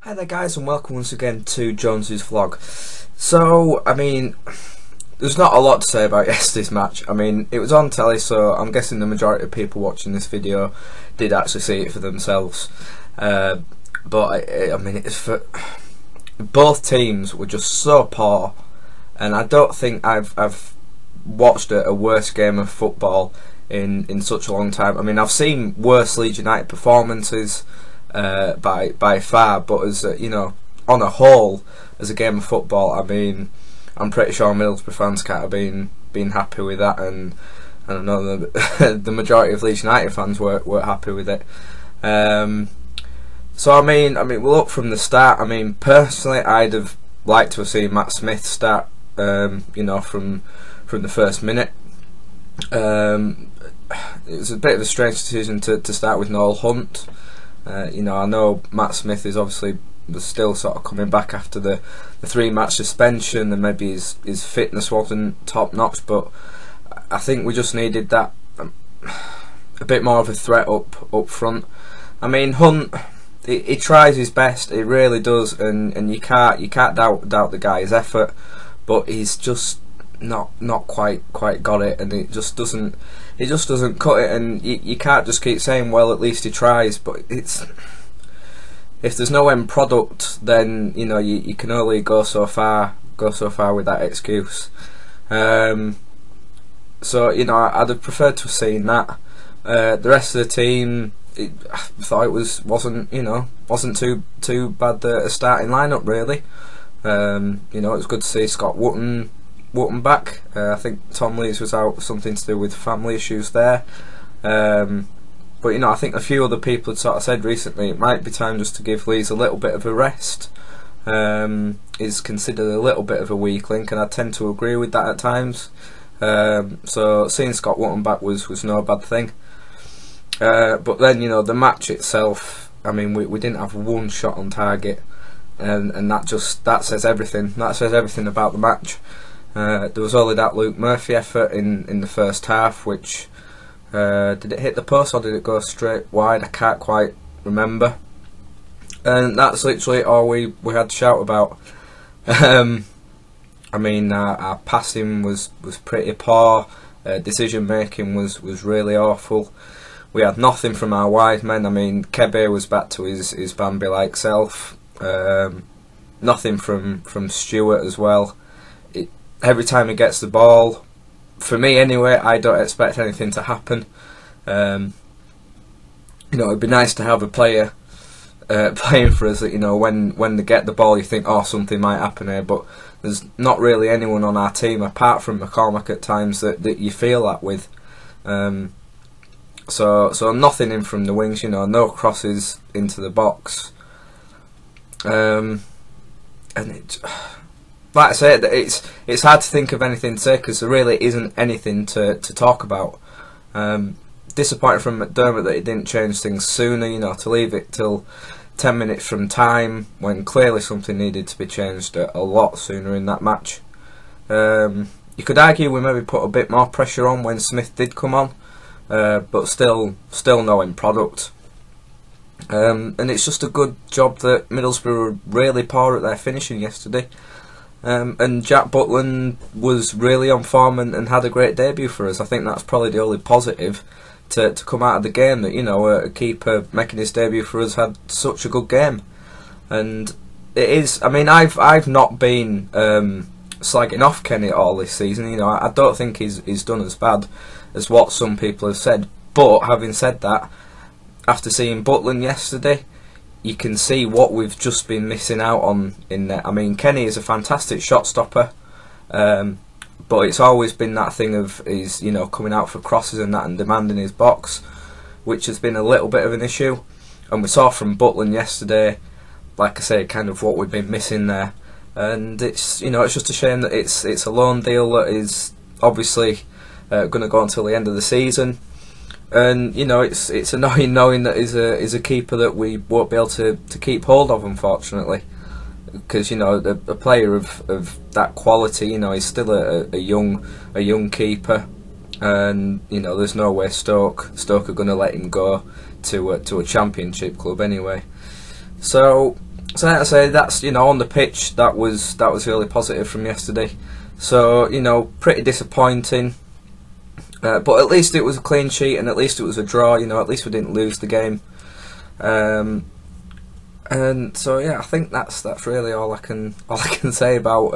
Hi there guys, and welcome once again to Jonesy's vlog. So, I mean, there's not a lot to say about yesterday's match. I mean, it was on telly, so I'm guessing the majority of people watching this video did actually see it for themselves. But I mean, it's for both teams were just so poor, and I don't think I've watched a worse game of football in such a long time. I mean, I've seen worse Leeds United performances by far, but as you know, on a whole, as a game of football, I mean, I'm pretty sure Middlesbrough fans can't have been happy with that, and I know the majority of Leeds United fans weren't happy with it. So I mean, we'll look from the start. I mean, personally, I'd have liked to have seen Matt Smith start, you know, from the first minute. It was a bit of a strange decision to start with Noel Hunt. You know, I know Matt Smith is obviously still sort of coming back after the 3-match suspension, and maybe his fitness wasn't top notch, but I think we just needed that a bit more of a threat up front. I mean, Hunt, he tries his best, he really does, and you can't doubt the guy's effort, but he's just not quite got it, and it just doesn't cut it, and you can't just keep saying, well, at least he tries, but it's, if there's no end product, then you know you can only go so far with that excuse. So you know, I'd have preferred to have seen that. The rest of the team, I thought it wasn't too bad a starting lineup really. You know, it was good to see Scott Wootton back. I think Tom Lees was out, something to do with family issues there. But you know, I think a few other people had sort of said recently it might be time just to give Lees a little bit of a rest. He's considered a little bit of a weak link, and I tend to agree with that at times. So seeing Scott Wootton back was no bad thing. But then, you know, the match itself, I mean, we didn't have one shot on target, and that says everything. That says everything about the match. There was only that Luke Murphy effort in the first half, which did it hit the post or did it go straight wide? I can't quite remember. And that's literally all we had to shout about. I mean, our passing was pretty poor. Decision making was really awful. We had nothing from our wide men. I mean, Kebe was back to his Bambi-like self. Nothing from Stewart as well. Every time he gets the ball, for me anyway, I don't expect anything to happen. You know, it'd be nice to have a player playing for us that, you know, when they get the ball, you think, oh, something might happen here. But there's not really anyone on our team apart from McCormack at times that you feel that with. So nothing in from the wings. You know, no crosses into the box. And it, like I said, it's hard to think of anything to say because there really isn't anything to talk about. Disappointed from McDermott that he didn't change things sooner, you know, to leave it till 10 minutes from time when clearly something needed to be changed a lot sooner in that match. You could argue we maybe put a bit more pressure on when Smith did come on, but still no end product. And it's just a good job that Middlesbrough were really poor at their finishing yesterday. And Jack Butland was really on form and had a great debut for us. I think that's probably the only positive to come out of the game, that, you know, a keeper making his debut for us had such a good game. And it is, I mean, I've not been slagging off Kenny at all this season. You know, I don't think he's done as bad as what some people have said. But having said that, after seeing Butland yesterday, you can see what we've just been missing out on in there. I mean, Kenny is a fantastic shot stopper, but it's always been that thing of he's, you know, coming out for crosses and that and demanding his box, which has been a little bit of an issue. And we saw from Butland yesterday, like I say, kind of what we've been missing there. And it's, you know, it's just a shame that it's a loan deal that is obviously going to go until the end of the season. And you know, it's annoying knowing that is a keeper that we won't be able to keep hold of, unfortunately, because, you know, a player of that quality, you know, he's still a young keeper, and you know, there's no way Stoke are going to let him go to a Championship club anyway. So So like I say, that's, you know, on the pitch, that was really positive from yesterday. So, you know, pretty disappointing. But at least it was a clean sheet, and at least it was a draw. You know, at least we didn't lose the game. And so yeah, I think that's really all I can say about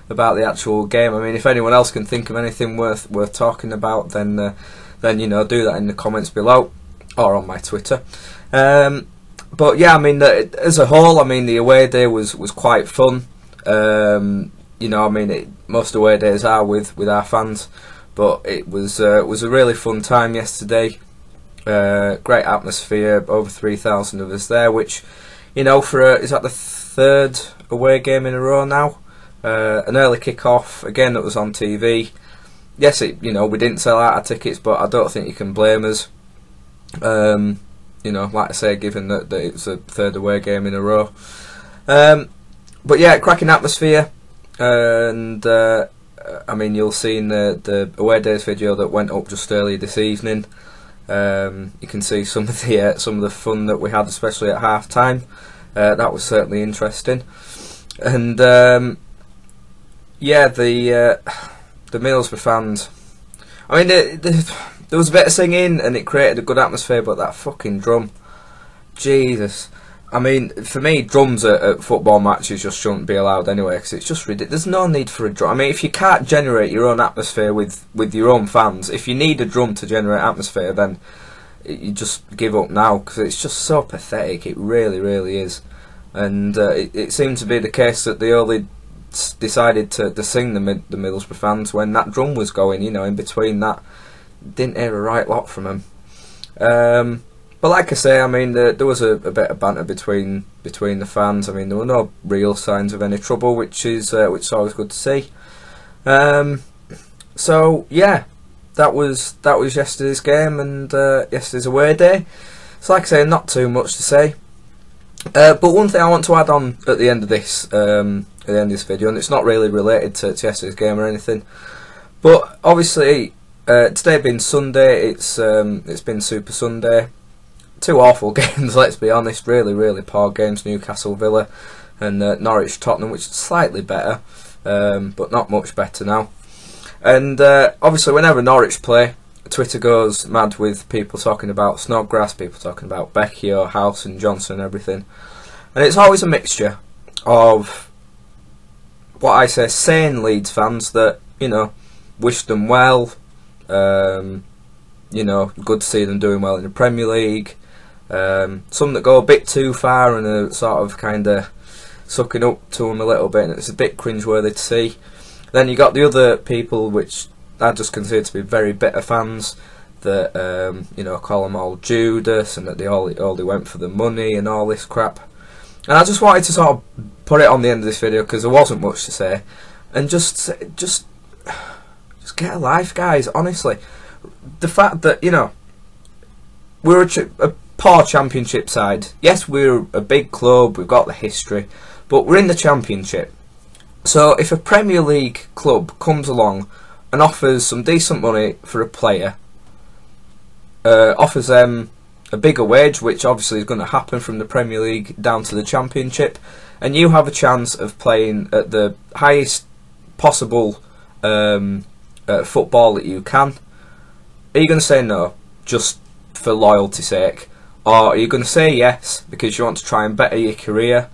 the actual game. I mean, if anyone else can think of anything worth talking about, then you know, do that in the comments below or on my Twitter. But yeah, I mean, as a whole, I mean, the away day was quite fun. You know, I mean, most away days are with our fans, but it was a really fun time yesterday. Great atmosphere, over 3,000 of us there, which, you know, is that the third away game in a row now? An early kick-off, again, that was on TV. Yes, you know, we didn't sell out our tickets, but I don't think you can blame us. You know, like I say, given that it's a third away game in a row. But yeah, cracking atmosphere, and I mean, you'll see in the away days video that went up just earlier this evening. You can see some of the fun that we had, especially at half time. That was certainly interesting, and yeah, the Middlesbrough fans. I mean, there was a bit of singing and it created a good atmosphere, but that fucking drum, Jesus. I mean, for me, drums at football matches just shouldn't be allowed anyway, because it's just ridiculous. There's no need for a drum. I mean, if you can't generate your own atmosphere with your own fans, if you need a drum to generate atmosphere, then you just give up now, because it's just so pathetic. It really, really is. And it seemed to be the case that they only decided to sing the Middlesbrough fans when that drum was going. You know, in between that, didn't hear a right lot from them. But like I say, I mean, there was a bit of banter between the fans. I mean, there were no real signs of any trouble, which is always good to see. So yeah, that was yesterday's game and yesterday's away day. So like I say, not too much to say. But one thing I want to add on at the end of this video, and it's not really related to yesterday's game or anything, but obviously today being Sunday, it's been Super Sunday. Two awful games, let's be honest. Really, really poor games. Newcastle, Villa, and Norwich, Tottenham, which is slightly better, but not much better now. And obviously, whenever Norwich play, Twitter goes mad with people talking about Snodgrass, people talking about Becchio, House, and Johnson, and everything. And it's always a mixture of what I say, sane Leeds fans that, you know, wish them well. You know, good to see them doing well in the Premier League. Some that go a bit too far and are sort of kind of sucking up to them a little bit, and it's a bit cringeworthy to see. Then you got the other people, which I just consider to be very bitter fans, that you know, call them all Judas, and that they only went for the money and all this crap. And I just wanted to sort of put it on the end of this video because there wasn't much to say, and just get a life, guys. Honestly, the fact that, you know, we're a poor Championship side. Yes, we're a big club, we've got the history, but we're in the Championship. So if a Premier League club comes along and offers some decent money for a player, offers them a bigger wage, which obviously is going to happen from the Premier League down to the Championship, and you have a chance of playing at the highest possible football that you can, are you going to say no just for loyalty's sake? Or are you going to say yes because you want to try and better your career,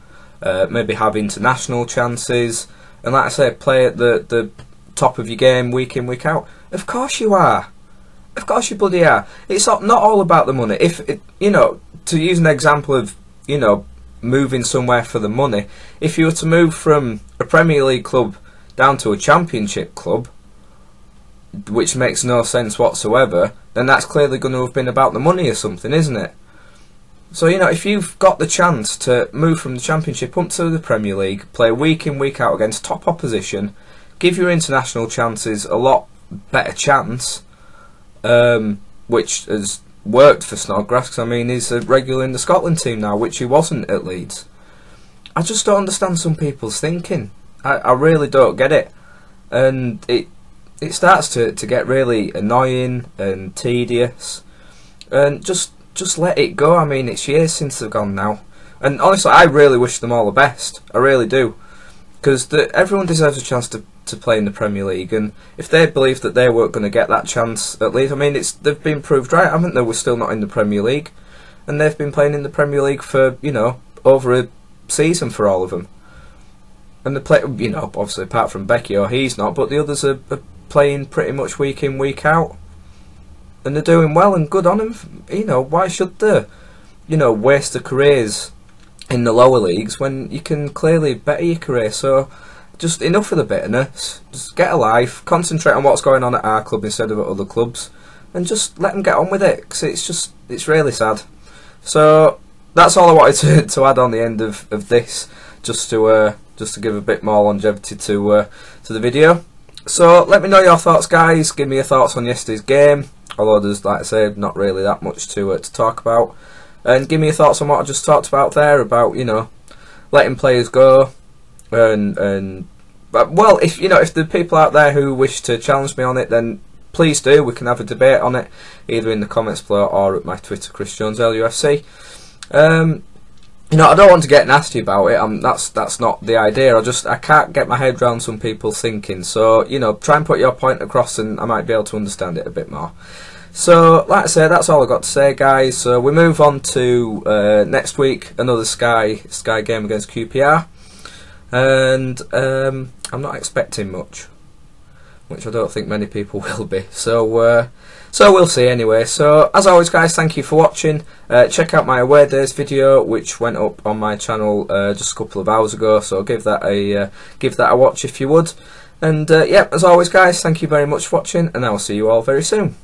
maybe have international chances, and like I say, play at the top of your game week in, week out? Of course you are. Of course you bloody are. It's not all about the money. You know, to use an example of, you know, moving somewhere for the money, if you were to move from a Premier League club down to a Championship club, which makes no sense whatsoever, then that's clearly going to have been about the money or something, isn't it? So, you know, if you've got the chance to move from the Championship up to the Premier League, play week in, week out against top opposition, give your international chances a lot better chance, which has worked for Snodgrass, because I mean, he's a regular in the Scotland team now, which he wasn't at Leeds. I just don't understand some people's thinking. I really don't get it. And it starts to get really annoying and tedious, and just let it go. I mean, it's years since they've gone now. And honestly, I really wish them all the best. I really do, because everyone deserves a chance to play in the Premier League. And if they believe that they weren't going to get that chance at Leeds, I mean, they've been proved right, haven't they? We're still not in the Premier League, and they've been playing in the Premier League for, you know, over a season for all of them. And they play, you know, obviously apart from Becky, or he's not, but the others are playing pretty much week in, week out, and they're doing well, and good on them. You know, why should they, you know, waste their careers in the lower leagues when you can clearly better your career? So just enough of the bitterness. Just get a life, concentrate on what's going on at our club instead of at other clubs, and just let them get on with it, because it's really sad. So that's all I wanted to add on the end of this, just to give a bit more longevity to the video. So let me know your thoughts, guys. Give me your thoughts on yesterday's game, although there's, like I say, not really that much to talk about. And give me your thoughts on what I just talked about there, about, you know, letting players go, and well, if you know, if the people out there who wish to challenge me on it, then please do. We can have a debate on it, either in the comments below or at my Twitter, Chris Jones LUFC. You know, I don't want to get nasty about it. That's not the idea. I can't get my head around some people's thinking. So, you know, try and put your point across, and I might be able to understand it a bit more. So, like I say, that's all I've got to say, guys. So we move on to next week, another Sky game against QPR, and I'm not expecting much, which I don't think many people will be. So we'll see anyway. So as always, guys, thank you for watching. Check out my away days video, which went up on my channel just a couple of hours ago. So give that a watch if you would. And yeah, as always, guys, thank you very much for watching, and I will see you all very soon.